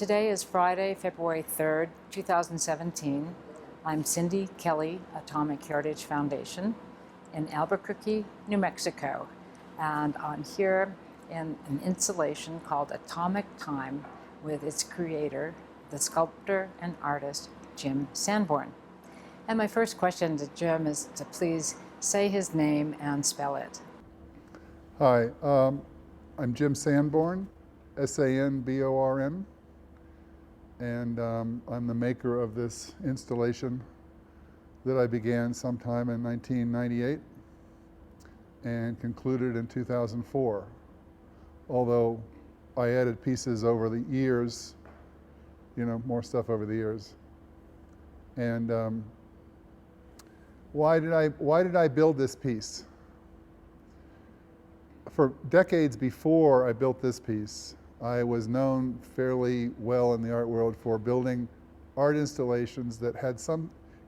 Today is Friday, February 3rd, 2017. I'm Cindy Kelly, Atomic Heritage Foundation in Albuquerque, New Mexico. And I'm here in an installation called Atomic Time with its creator, the sculptor and artist, Jim Sanborn. And my first question to Jim is to please say his name and spell it. Hi, I'm Jim Sanborn, S-A-N-B-O-R-N, and I'm the maker of this installation that I began sometime in 1998 and concluded in 2004. Although I added pieces over the years, more stuff over the years. And why did I build this piece? For decades before I built this piece, I was known fairly well in the art world for building art installations that had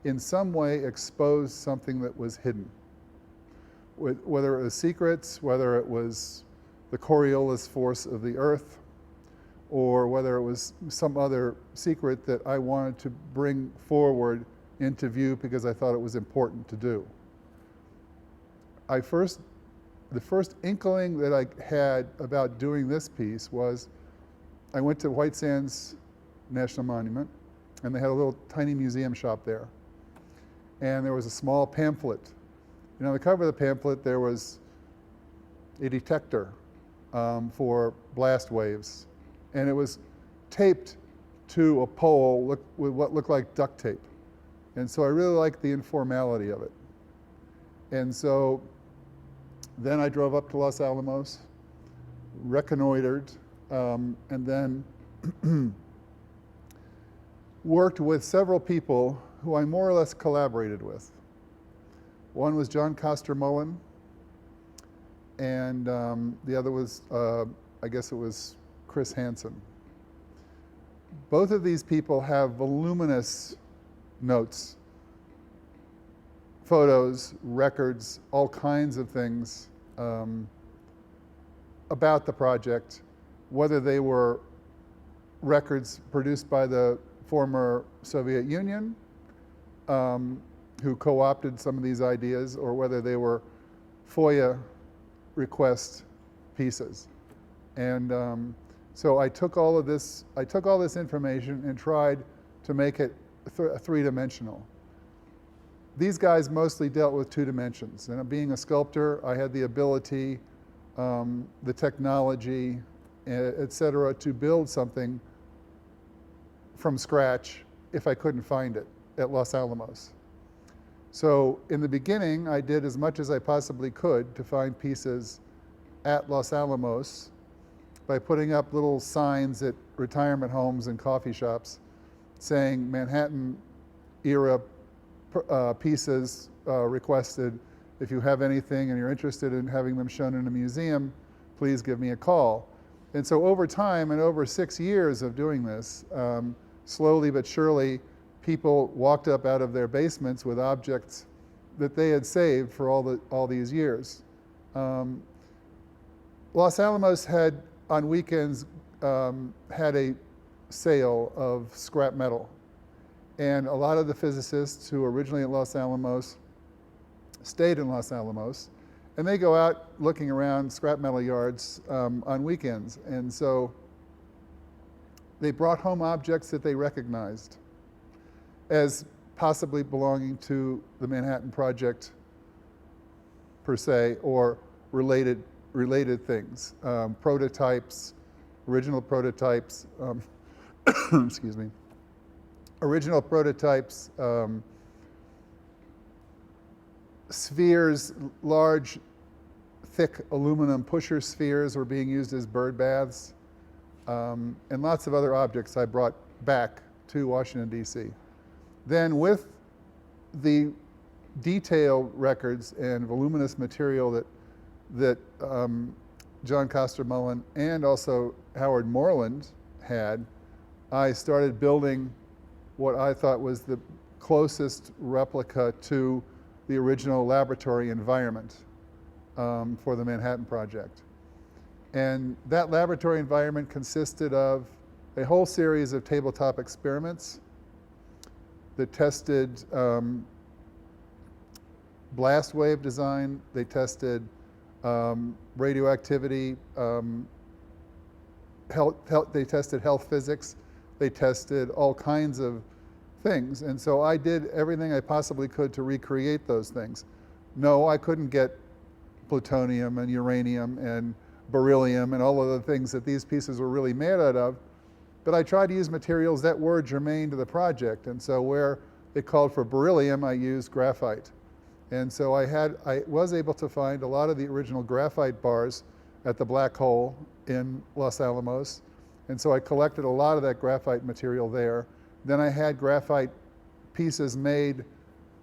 in some way exposed something that was hidden. Whether it was secrets, whether it was the Coriolis force of the earth, or whether it was some other secret that I wanted to bring forward into view because I thought it was important to do. The first inkling that I had about doing this piece was I went to White Sands National Monument, and they had a little tiny museum shop there. And there was a small pamphlet. On the cover of the pamphlet, there was a detector for blast waves. And it was taped to a pole with what looked like duct tape. And so I really liked the informality of it. And so then I drove up to Los Alamos, reconnoitered, and then worked with several people who I more or less collaborated with. One was John Coster Mullen, and the other was, I guess it was Chris Hansen. Both of these people have voluminous notes, photos, records, all kinds of things about the project, whether they were records produced by the former Soviet Union, who co-opted some of these ideas, or whether they were FOIA request pieces. And so I took all this information and tried to make it three-dimensional. These guys mostly dealt with two dimensions. And being a sculptor, I had the ability, the technology, et cetera, to build something from scratch if I couldn't find it at Los Alamos. So in the beginning, I did as much as I possibly could to find pieces at Los Alamos by putting up little signs at retirement homes and coffee shops saying Manhattan era pieces requested. If you have anything and you're interested in having them shown in a museum, please give me a call. And so over time, and over 6 years of doing this, slowly but surely, people walked up out of their basements with objects that they had saved for all these years. Los Alamos had, on weekends, had a sale of scrap metal. And a lot of the physicists who were originally at Los Alamos stayed in Los Alamos, and they go out looking around scrap metal yards on weekends. And so they brought home objects that they recognized as possibly belonging to the Manhattan Project per se, or related things, prototypes, original prototypes, excuse me, original prototypes, spheres, large, thick aluminum pusher spheres were being used as bird baths, and lots of other objects I brought back to Washington, D.C. Then with the detailed records and voluminous material that John Coster Mullen and also Howard Moreland had, I started building what I thought was the closest replica to the original laboratory environment for the Manhattan Project. And that laboratory environment consisted of a whole series of tabletop experiments that tested blast wave design. They tested radioactivity, they tested health physics, they tested all kinds of things. And so I did everything I possibly could to recreate those things. No, I couldn't get plutonium and uranium and beryllium and all of the things that these pieces were really made out of, but I tried to use materials that were germane to the project. And so where they called for beryllium, I used graphite. And so I was able to find a lot of the original graphite bars at the black hole in Los Alamos. And so I collected a lot of that graphite material there. Then I had graphite pieces made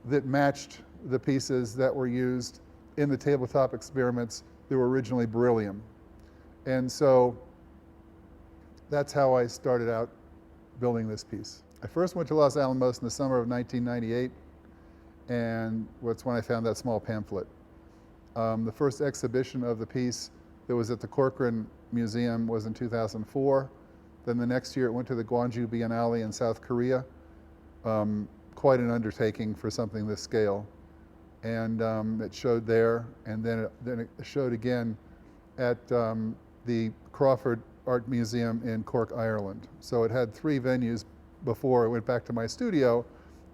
that matched the pieces that were used in the tabletop experiments that were originally beryllium. And so that's how I started out building this piece. I first went to Los Alamos in the summer of 1998, and that's when I found that small pamphlet. The first exhibition of the piece that was at the Corcoran Museum was in 2004. Then the next year it went to the Gwangju Biennale in South Korea. Quite an undertaking for something this scale. And it showed there, and then it showed again at the Crawford Art Museum in Cork, Ireland. So it had 3 venues before it went back to my studio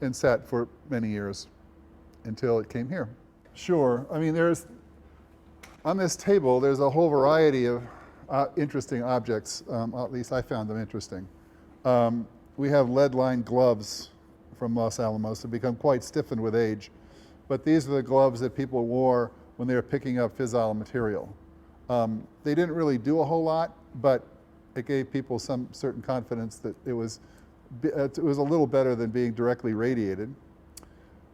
and sat for many years until it came here. Sure, I mean on this table there's a whole variety of interesting objects, at least I found them interesting. We have lead-lined gloves from Los Alamos that become quite stiffened with age, but these are the gloves that people wore when they were picking up fissile material. They didn't really do a whole lot, but it gave people some certain confidence that it was a little better than being directly radiated.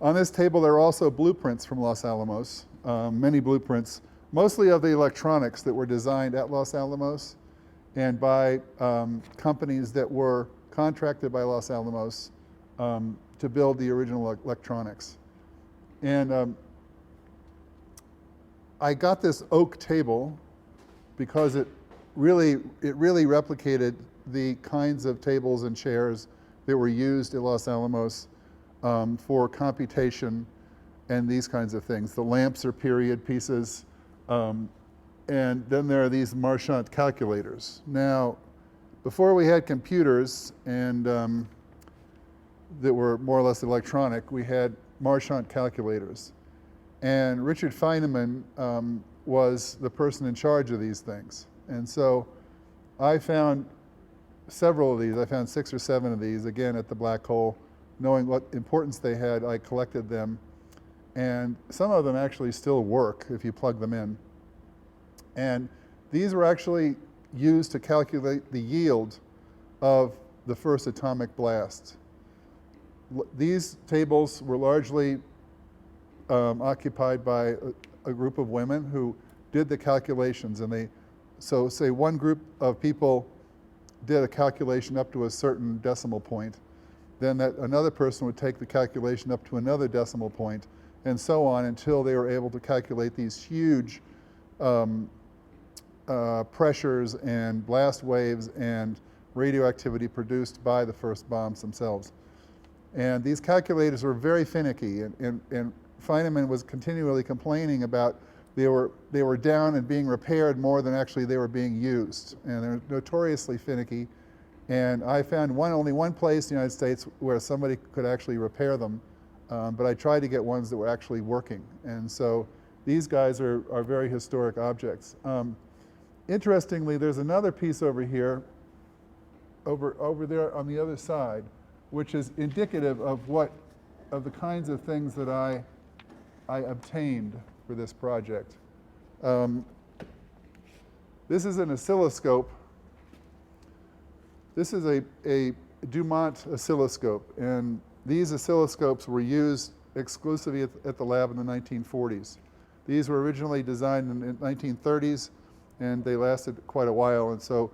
On this table there are also blueprints from Los Alamos, many blueprints, mostly of the electronics that were designed at Los Alamos and by companies that were contracted by Los Alamos to build the original electronics. And I got this oak table because it really replicated the kinds of tables and chairs that were used at Los Alamos for computation and these kinds of things. The lamps are period pieces, and then there are these Marchant calculators. Now, before we had computers and that were more or less electronic, we had Marchant calculators. And Richard Feynman was the person in charge of these things. And so I found several of these. I found 6 or 7 of these, again, at the black hole. Knowing what importance they had, I collected them. And some of them actually still work if you plug them in. And these were actually used to calculate the yield of the first atomic blast. These tables were largely occupied by a group of women who did the calculations, and so say one group of people did a calculation up to a certain decimal point, then another person would take the calculation up to another decimal point, and so on until they were able to calculate these huge pressures and blast waves and radioactivity produced by the first bombs themselves. And these calculators were very finicky, and Feynman was continually complaining about they were down and being repaired more than actually they were being used, and they're notoriously finicky. And I found only one place in the United States where somebody could actually repair them, but I tried to get ones that were actually working. And so these guys are very historic objects. Interestingly, there's another piece over here, over there on the other side, which is indicative of the kinds of things that I obtained for this project. This is an oscilloscope. This is a Dumont oscilloscope, and these oscilloscopes were used exclusively at the lab in the 1940s. These were originally designed in the 1930s, and they lasted quite a while. And so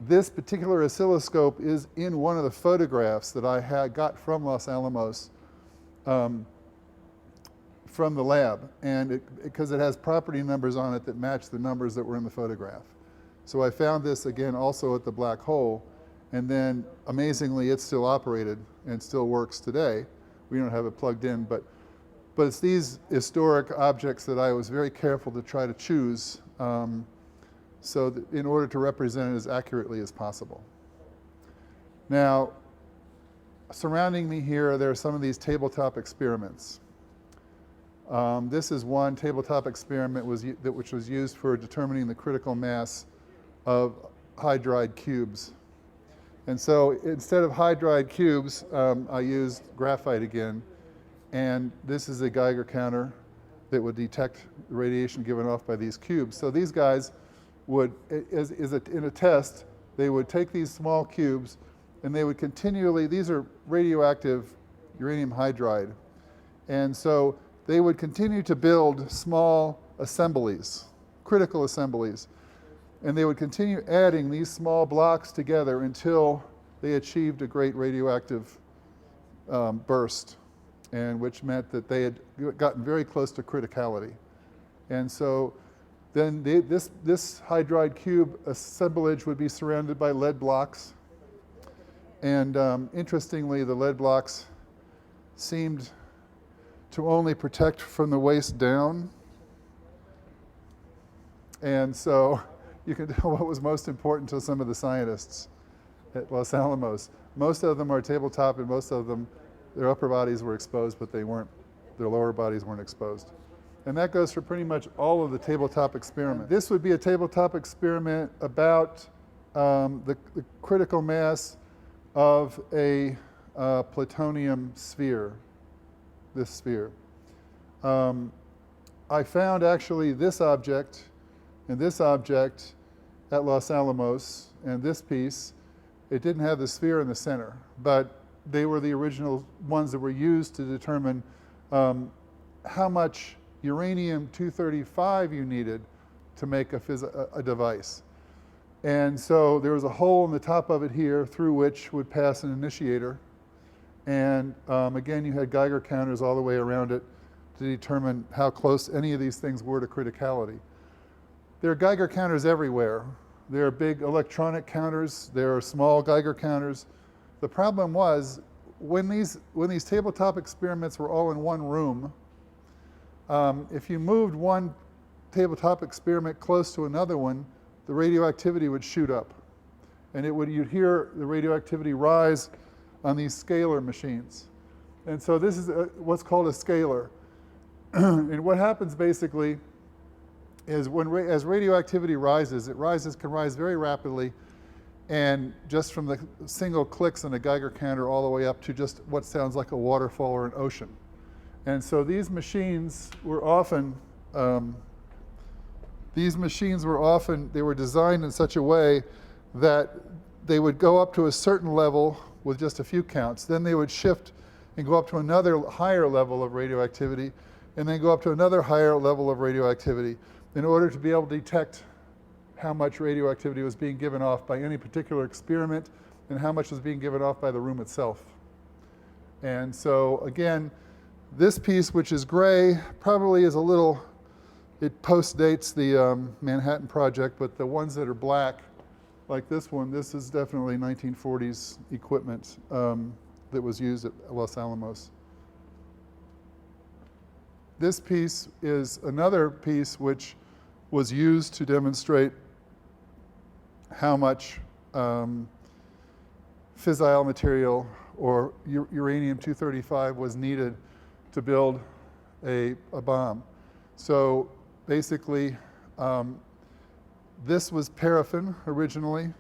this particular oscilloscope is in one of the photographs that I got from Los Alamos from the lab, and because it has property numbers on it that match the numbers that were in the photograph. So I found this again also at the black hole, And then, amazingly, it still operated and still works today. We don't have it plugged in, but it's these historic objects that I was very careful to try to choose so that in order to represent it as accurately as possible. Now, surrounding me here, there are some of these tabletop experiments. This is one tabletop experiment which was used for determining the critical mass of hydride cubes. And so instead of hydride cubes, I used graphite again. And this is a Geiger counter that would detect the radiation given off by these cubes. So these guys would, in a test, they would take these small cubes and they would continually, these are radioactive uranium hydride. And so they would continue to build small assemblies, critical assemblies. And they would continue adding these small blocks together until they achieved a great radioactive burst, and which meant that they had gotten very close to criticality. And so then this hydride cube assemblage would be surrounded by lead blocks. And interestingly, the lead blocks seemed to only protect from the waist down. And so you can tell what was most important to some of the scientists at Los Alamos. Most of them are tabletop, and most of them, their upper bodies were exposed, but they weren't, their lower bodies weren't exposed. And that goes for pretty much all of the tabletop experiments. This would be a tabletop experiment about the critical mass of a plutonium sphere, this sphere. I found actually this object and this object at Los Alamos, and this piece, it didn't have the sphere in the center, but they were the original ones that were used to determine how much uranium-235 you needed to make a device. And so there was a hole in the top of it here through which would pass an initiator. And again, you had Geiger counters all the way around it to determine how close any of these things were to criticality. There are Geiger counters everywhere. There are big electronic counters. There are small Geiger counters. The problem was when these tabletop experiments were all in one room, if you moved one tabletop experiment close to another one, the radioactivity would shoot up. And you'd hear the radioactivity rise on these scalar machines. And so this is what's called a scalar. And what happens basically is as radioactivity rises, can rise very rapidly, and just from the single clicks on a Geiger counter all the way up to just what sounds like a waterfall or an ocean. And so these machines were often, they were designed in such a way that they would go up to a certain level with just a few counts. Then they would shift and go up to another higher level of radioactivity, and then go up to another higher level of radioactivity in order to be able to detect how much radioactivity was being given off by any particular experiment and how much was being given off by the room itself. And so again, this piece, which is gray, probably is a little, it postdates the Manhattan Project, but the ones that are black, like this one, this is definitely 1940s equipment that was used at Los Alamos. This piece is another piece which was used to demonstrate how much fissile material or uranium-235 was needed to build a bomb. So basically, this was paraffin originally,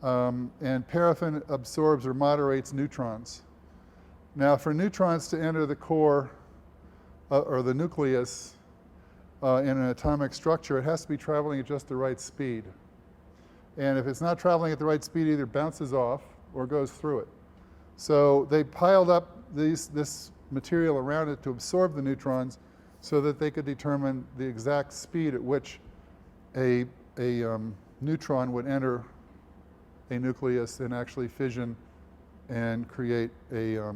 and paraffin absorbs or moderates neutrons. Now, for neutrons to enter the core or the nucleus in an atomic structure, it has to be traveling at just the right speed. And if it's not traveling at the right speed, it either bounces off or goes through it. So they piled up this material around it to absorb the neutrons so that they could determine the exact speed at which a neutron would enter a nucleus and actually fission and create a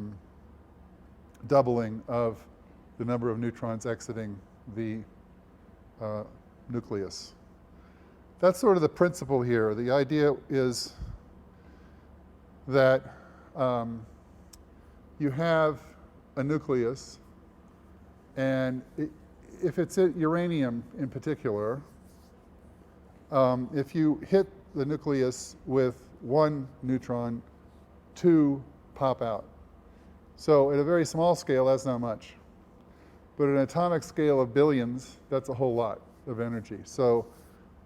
doubling of the number of neutrons exiting the nucleus. That's sort of the principle here. The idea is that you have a nucleus, and if it's uranium in particular, if you hit the nucleus with one neutron, two pop out. So at a very small scale, that's not much. But at an atomic scale of billions, that's a whole lot of energy. So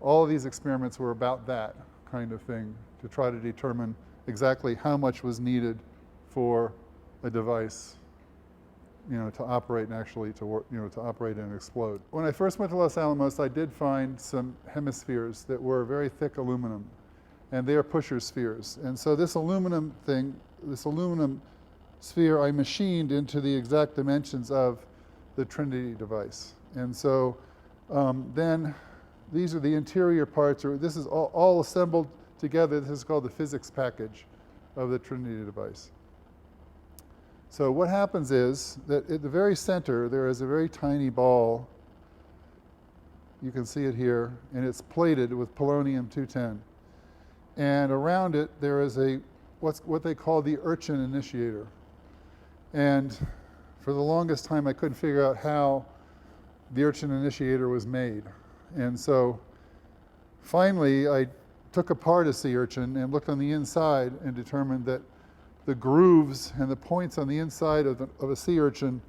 all of these experiments were about that kind of thing, to try to determine exactly how much was needed for a device, to operate and actually to work, to operate and explode. When I first went to Los Alamos, I did find some hemispheres that were very thick aluminum, and they are pusher spheres. And so this aluminum sphere, I machined into the exact dimensions of the Trinity device. And so then these are the interior parts, or this is all assembled together. This is called the physics package of the Trinity device. So what happens is that at the very center, there is a very tiny ball. You can see it here, and it's plated with polonium-210. And around it, there is what they call the Urchin Initiator. And for the longest time, I couldn't figure out how the Urchin Initiator was made. And so finally, I took apart a sea urchin and looked on the inside and determined that the grooves and the points on the inside of a sea urchin,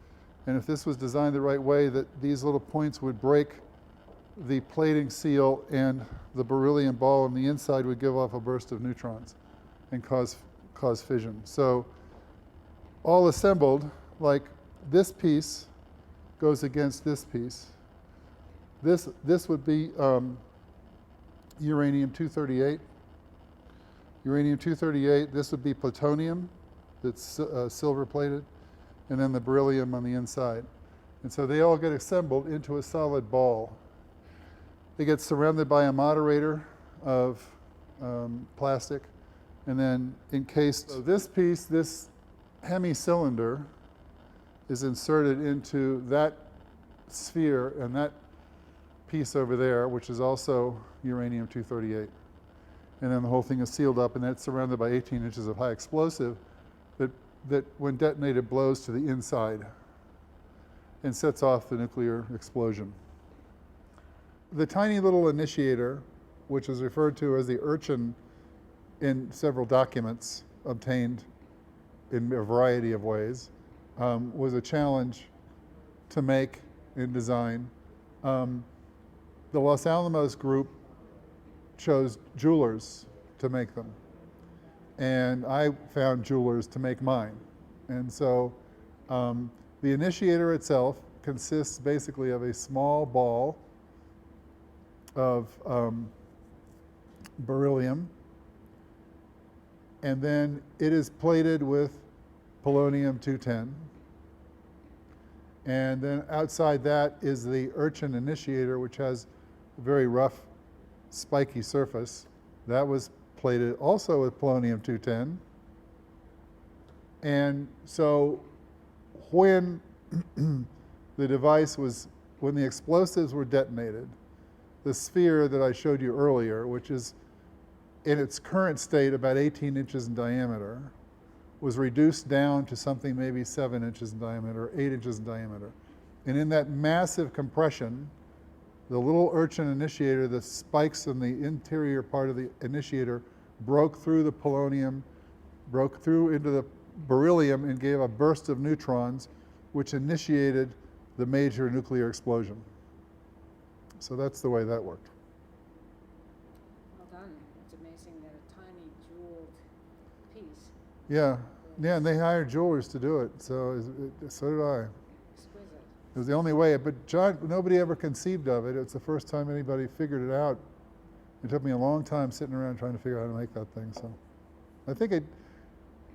and if this was designed the right way, that these little points would break the plating seal, and the beryllium ball on the inside would give off a burst of neutrons and cause fission. So all assembled, like this piece goes against this piece. This would be uranium-238. Uranium-238, this would be plutonium that's silver-plated, and then the beryllium on the inside. And so they all get assembled into a solid ball. They get surrounded by a moderator of plastic, and then encased. So this piece, this hemicylinder, is inserted into that sphere and that piece over there, which is also uranium-238. And then the whole thing is sealed up, and that's surrounded by 18 inches of high explosive that when detonated blows to the inside and sets off the nuclear explosion. The tiny little initiator, which is referred to as the Urchin in several documents obtained in a variety of ways, was a challenge to make and design. The Los Alamos group chose jewelers to make them, and I found jewelers to make mine. And so the initiator itself consists basically of a small ball of beryllium, and then it is plated with polonium-210. And then outside that is the Urchin Initiator, which has a very rough, spiky surface. That was plated also with polonium-210. And so when the device was, when the explosives were detonated, the sphere that I showed you earlier, which is in its current state about 18 inches in diameter, was reduced down to something maybe 7 inches in diameter, 8 inches in diameter. And in that massive compression, the little Urchin Initiator, the spikes in the interior part of the initiator, broke through the polonium, broke through into the beryllium, and gave a burst of neutrons, which initiated the major nuclear explosion. So that's the way that worked. Well done. It's amazing that a tiny jeweled piece. Yeah, and they hired jewelers to do it, so did I. Exquisite. It was the only way, but nobody ever conceived of it. It's the first time anybody figured it out. It took me a long time sitting around trying to figure out how to make that thing. So I think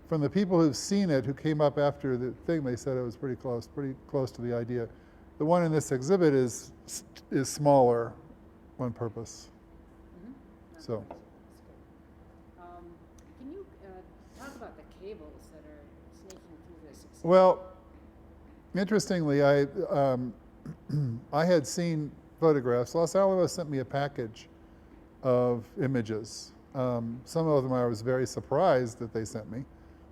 from the people who've seen it, who came up after the thing, they said it was pretty close to the idea. The one in this exhibit is smaller on purpose. Mm-hmm. So. Can you talk about the cables that are sneaking through this exhibit? Well, interestingly, I had seen photographs. Los Alamos sent me a package of images Some of them I was very surprised that they sent me,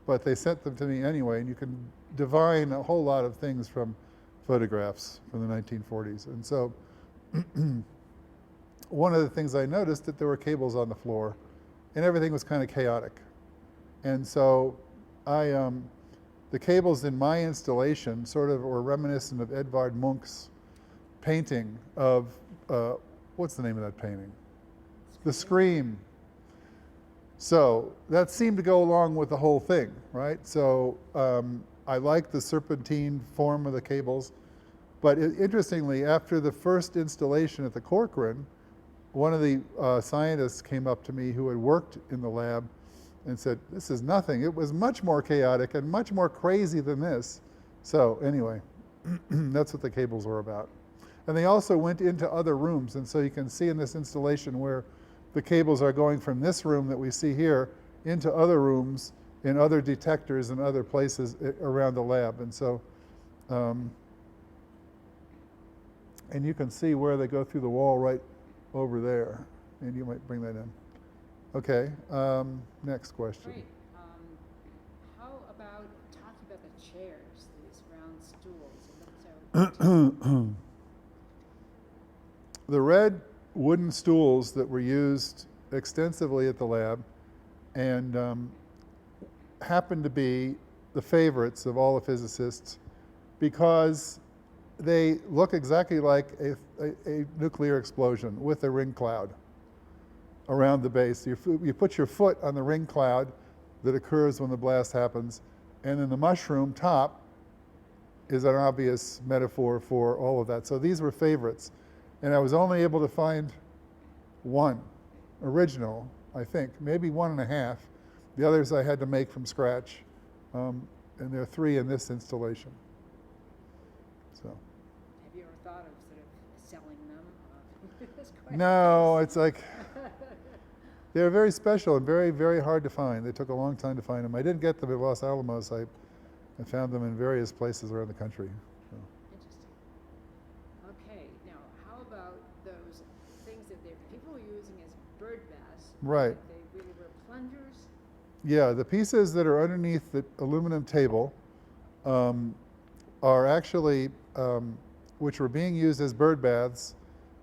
but they sent them to me anyway, and you can divine a whole lot of things from photographs from the 1940s. And so one of the things I noticed that there were cables on the floor, and everything was kind of chaotic. And so the cables in my installation sort of were reminiscent of Edvard Munch's painting of, what's the name of that painting? The Scream. So that seemed to go along with the whole thing, right? So I like the serpentine form of the cables, but interestingly, after the first installation at the Corcoran, one of the scientists came up to me who had worked in the lab and said, this is nothing. It was much more chaotic and much more crazy than this. So anyway, that's what the cables were about. And they also went into other rooms, and so you can see in this installation where the cables are going from this room that we see here into other rooms in other detectors and other places around the lab. And so, and you can see where they go through the wall right over there. And you might bring that in. Okay, next question. Great. How about talking about the chairs, these round stools? So the red wooden stools that were used extensively at the lab and happened to be the favorites of all the physicists because they look exactly like a nuclear explosion with a ring cloud around the base. You put your foot on the ring cloud that occurs when the blast happens, and then the mushroom top is an obvious metaphor for all of that. So these were favorites. And I was only able to find one original, I think, maybe 1.5. The others I had to make from scratch. And there are 3 in this installation. So. Have you ever thought of sort of selling them? No, it's like, they're very special and very, very hard to find. They took a long time to find them. I didn't get them at Los Alamos. I found them in various places around the country. So. Interesting. Okay, now how about those things that people were using as bird baths? Right. They really were plungers? Yeah, the pieces that are underneath the aluminum table are actually, which were being used as bird baths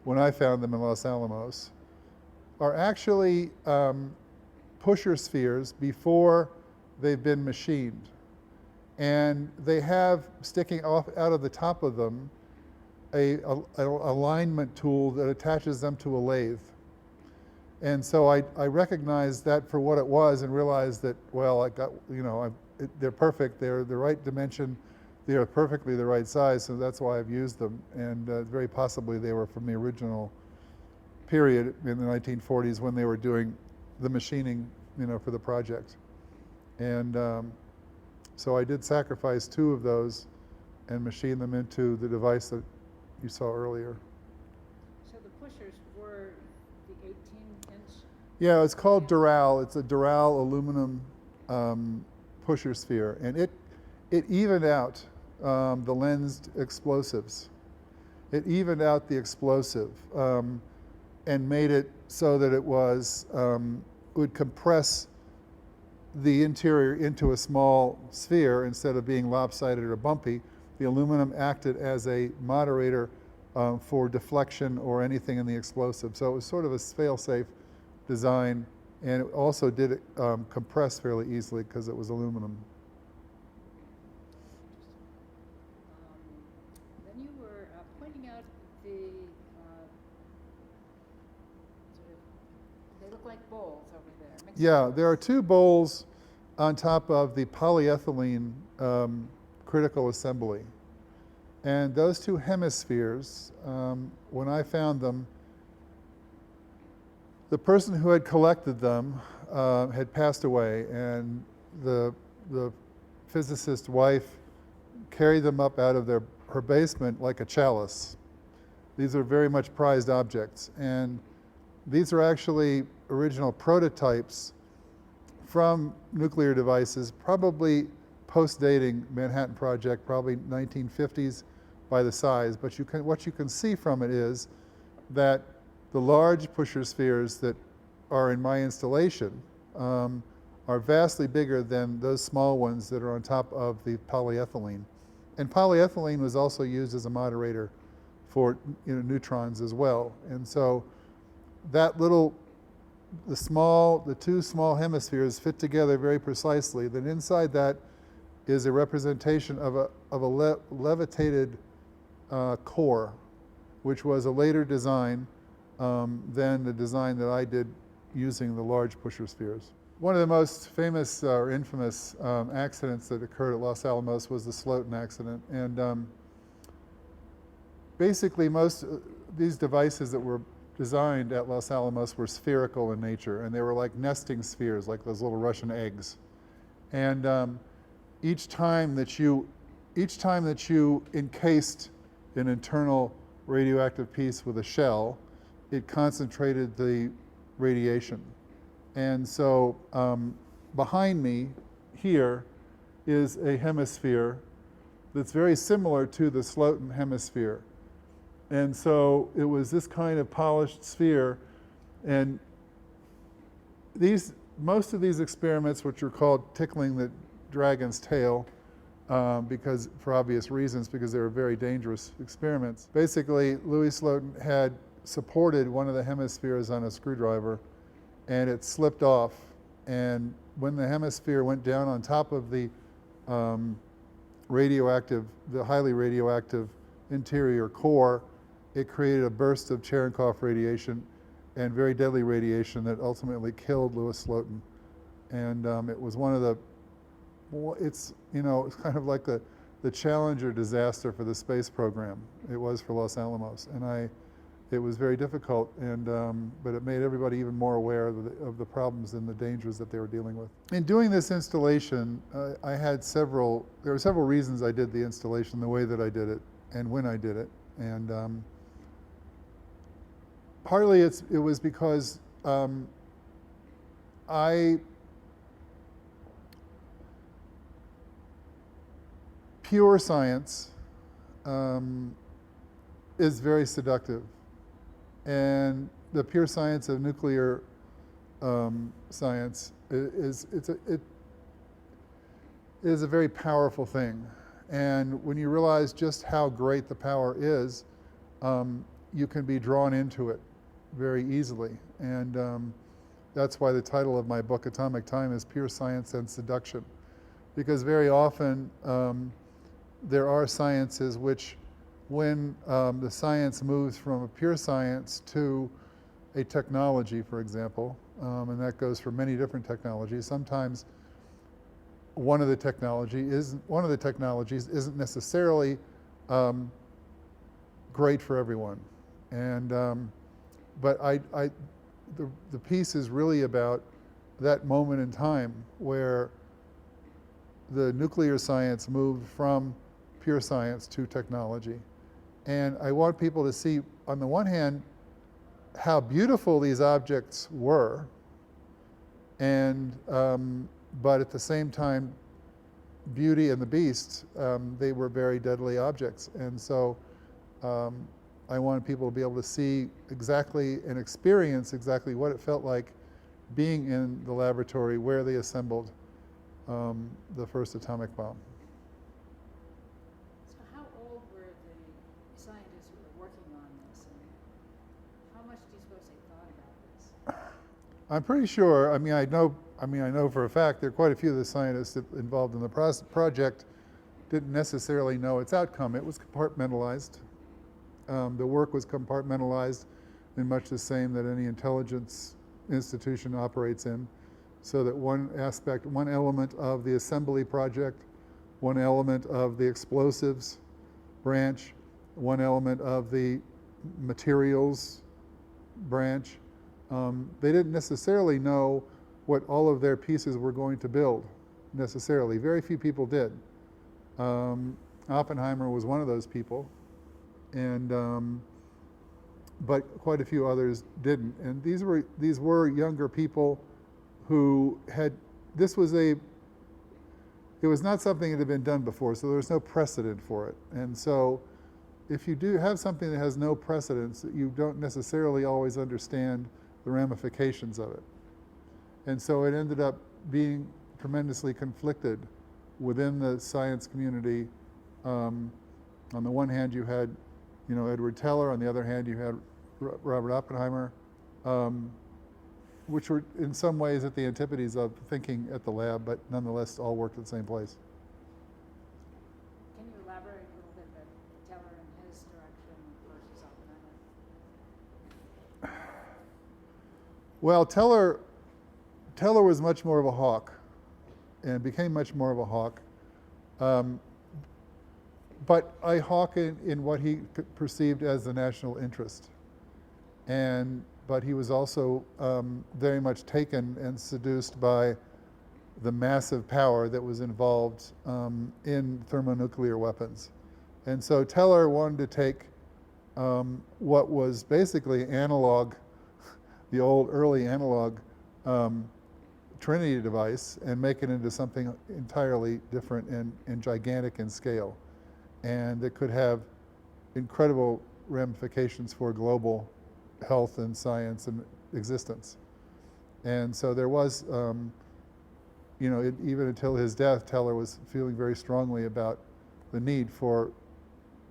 when I found them in Los Alamos, are actually pusher spheres before they've been machined. And they have sticking off out of the top of them an alignment tool that attaches them to a lathe. And so I recognized that for what it was and realized that, well, I got, they're perfect, they're the right dimension, they are perfectly the right size, so that's why I've used them. And very possibly they were from the original period in the 1940s when they were doing the machining, for the project. And so I did sacrifice 2 of those and machine them into the device that you saw earlier. So the pushers were the 18-inch? Yeah, it's called Doral. It's a Doral aluminum pusher sphere, and it evened out the lensed explosives. It evened out the explosive and made it so that it was would compress the interior into a small sphere instead of being lopsided or bumpy. The aluminum acted as a moderator for deflection or anything in the explosive. So it was sort of a fail-safe design, and it also did compress fairly easily because it was aluminum. Then you were pointing out the they look like bowls over there. Yeah, there are 2 bowls on top of the polyethylene critical assembly. And those 2 hemispheres, when I found them, the person who had collected them had passed away, and the physicist's wife carried them up out of her basement like a chalice. These are very much prized objects, and these are actually original prototypes from nuclear devices, probably post-dating Manhattan Project, probably 1950s by the size. But what you can see from it is that the large pusher spheres that are in my installation are vastly bigger than those small ones that are on top of the polyethylene. And polyethylene was also used as a moderator for neutrons as well. And so that little, the two small hemispheres fit together very precisely. Then inside that is a representation of a levitated core, which was a later design than the design that I did using the large pusher spheres. One of the most famous or infamous accidents that occurred at Los Alamos was the Slotin Accident. And basically most of these devices that were designed at Los Alamos were spherical in nature, and they were like nesting spheres, like those little Russian eggs. And each time that you encased an internal radioactive piece with a shell, it concentrated the radiation. And so behind me here is a hemisphere that's very similar to the Slotin hemisphere. And so it was this kind of polished sphere, and most of these experiments, which are called tickling the dragon's tail, because for obvious reasons, because they were very dangerous experiments. Basically, Louis Slotin had supported one of the hemispheres on a screwdriver, and it slipped off. And when the hemisphere went down on top of the highly radioactive interior core, it created a burst of Cherenkov radiation and very deadly radiation that ultimately killed Louis Slotin. And it was one of the, it's kind of like the Challenger disaster for the space program. It was for Los Alamos, and it was very difficult, and but it made everybody even more aware of the problems and the dangers that they were dealing with. In doing this installation, there were several reasons I did the installation the way that I did it and when I did it, and partly it was because pure science is very seductive, and the pure science of nuclear science is a very powerful thing. And when you realize just how great the power is, you can be drawn into it very easily. And that's why the title of my book, Atomic Time, is Pure Science and Seduction. Because very often there are sciences which, when the science moves from a pure science to a technology, for example, and that goes for many different technologies, sometimes one of the technologies isn't necessarily great for everyone. And but the piece is really about that moment in time where the nuclear science moved from pure science to technology. And I want people to see, on the one hand, how beautiful these objects were, and but at the same time, Beauty and the Beast, they were very deadly objects. And so I wanted people to be able to see exactly and experience exactly what it felt like being in the laboratory where they assembled the first atomic bomb. So how old were the scientists who were working on this, and how much do you suppose they thought about this? I'm pretty sure, I know for a fact there are quite a few of the scientists involved in the project didn't necessarily know its outcome. It was compartmentalized. The work was compartmentalized in much the same that any intelligence institution operates in, so that one element of the assembly project, one element of the explosives branch, one element of the materials branch. They didn't necessarily know what all of their pieces were going to build, necessarily. Very few people did. Oppenheimer was one of those people, and but quite a few others didn't. And these were younger people who had, it was not something that had been done before, so there was no precedent for it. And so if you do have something that has no precedence, you don't necessarily always understand the ramifications of it. And so it ended up being tremendously conflicted within the science community. On the one hand, you had, Edward Teller. On the other hand, you had Robert Oppenheimer, which were in some ways at the antipodes of thinking at the lab, but nonetheless all worked at the same place. Can you elaborate a little bit about Teller and his direction versus Oppenheimer? Well, Teller was much more of a hawk, and became much more of a hawk. But I hawk in what he perceived as the national interest. But he was also very much taken and seduced by the massive power that was involved in thermonuclear weapons. And so Teller wanted to take what was basically analog, the old early analog Trinity device, and make it into something entirely different and gigantic in scale. And it could have incredible ramifications for global health and science and existence. And so there was, even until his death, Teller was feeling very strongly about the need for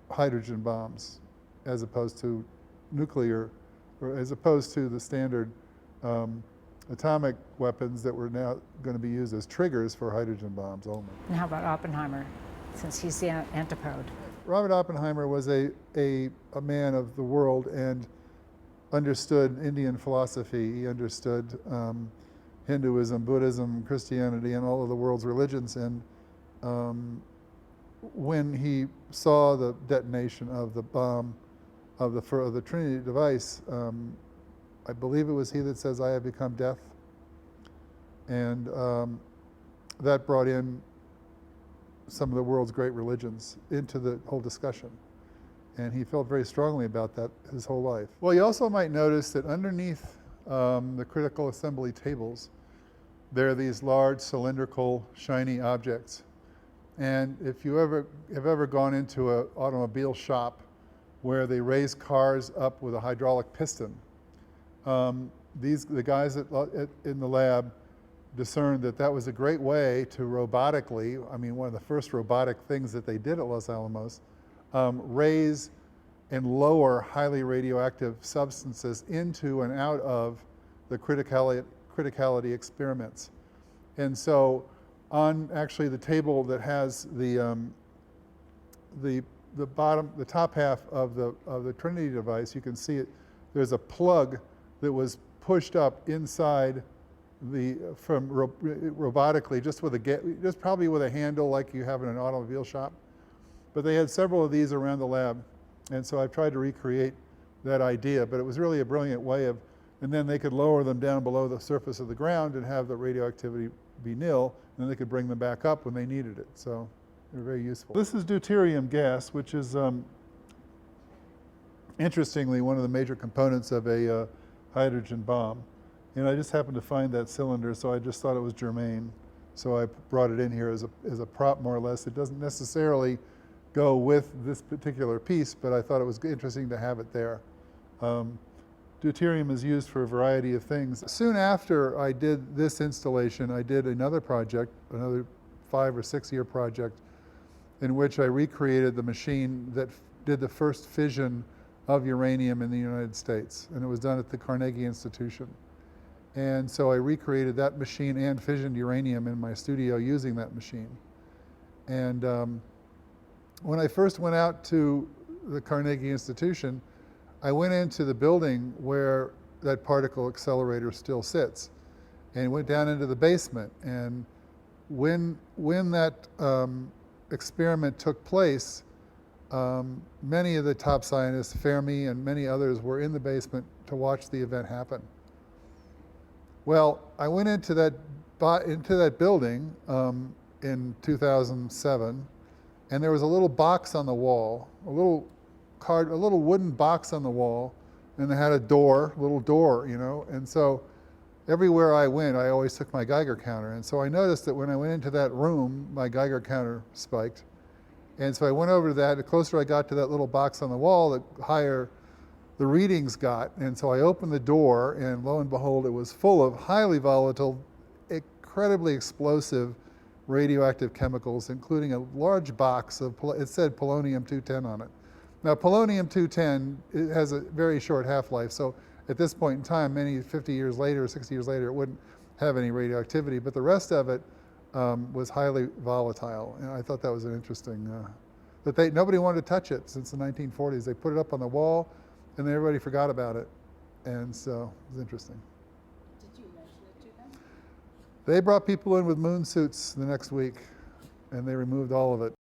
hydrogen bombs as opposed to nuclear, or as opposed to the standard atomic weapons that were now going to be used as triggers for hydrogen bombs only. And how about Oppenheimer, since he's the antipode? Robert Oppenheimer was a man of the world and understood Indian philosophy. He understood Hinduism, Buddhism, Christianity, and all of the world's religions. And when he saw the detonation of the bomb of the Trinity device, I believe it was he that says, "I have become death." And that brought in some of the world's great religions into the whole discussion. And he felt very strongly about that his whole life. Well, you also might notice that underneath the critical assembly tables, there are these large cylindrical shiny objects. And if you have ever gone into an automobile shop where they raise cars up with a hydraulic piston, the guys in the lab discerned that was a great way to robotically, one of the first robotic things that they did at Los Alamos, raise and lower highly radioactive substances into and out of the criticality experiments. And so on actually the table that has the top half of the Trinity device, you can see there's a plug that was pushed up inside robotically, just probably with a handle like you have in an automobile shop. But they had several of these around the lab, and so I've tried to recreate that idea, but it was really a brilliant way of, and then they could lower them down below the surface of the ground and have the radioactivity be nil, and then they could bring them back up when they needed it. So they're very useful. This is deuterium gas, which is interestingly one of the major components of a hydrogen bomb. And I just happened to find that cylinder, so I just thought it was germane. So I brought it in here as a prop, more or less. It doesn't necessarily go with this particular piece, but I thought it was interesting to have it there. Deuterium is used for a variety of things. Soon after I did this installation, I did another project, another 5 or 6 year project, in which I recreated the machine that did the first fission of uranium in the United States, and it was done at the Carnegie Institution. And so I recreated that machine and fissioned uranium in my studio using that machine. And when I first went out to the Carnegie Institution, I went into the building where that particle accelerator still sits, and went down into the basement. And when that experiment took place, many of the top scientists, Fermi and many others, were in the basement to watch the event happen. Well, I went into that building in 2007, and there was a little box on the wall, a little wooden box on the wall, and it had a little door, And so everywhere I went, I always took my Geiger counter. And so I noticed that when I went into that room, my Geiger counter spiked. And so I went over to that. The closer I got to that little box on the wall, the higher the readings got. And so I opened the door, and lo and behold, it was full of highly volatile, incredibly explosive radioactive chemicals, including a large box of, it said polonium-210 on it. Now, polonium-210, it has a very short half-life, so at this point in time, many 50 years later, 60 years later, it wouldn't have any radioactivity, but the rest of it was highly volatile. And I thought that was an interesting, that nobody wanted to touch it since the 1940s. They put it up on the wall, and everybody forgot about it. And so it was interesting. Did you mention it to them? They brought people in with moon suits the next week, and they removed all of it.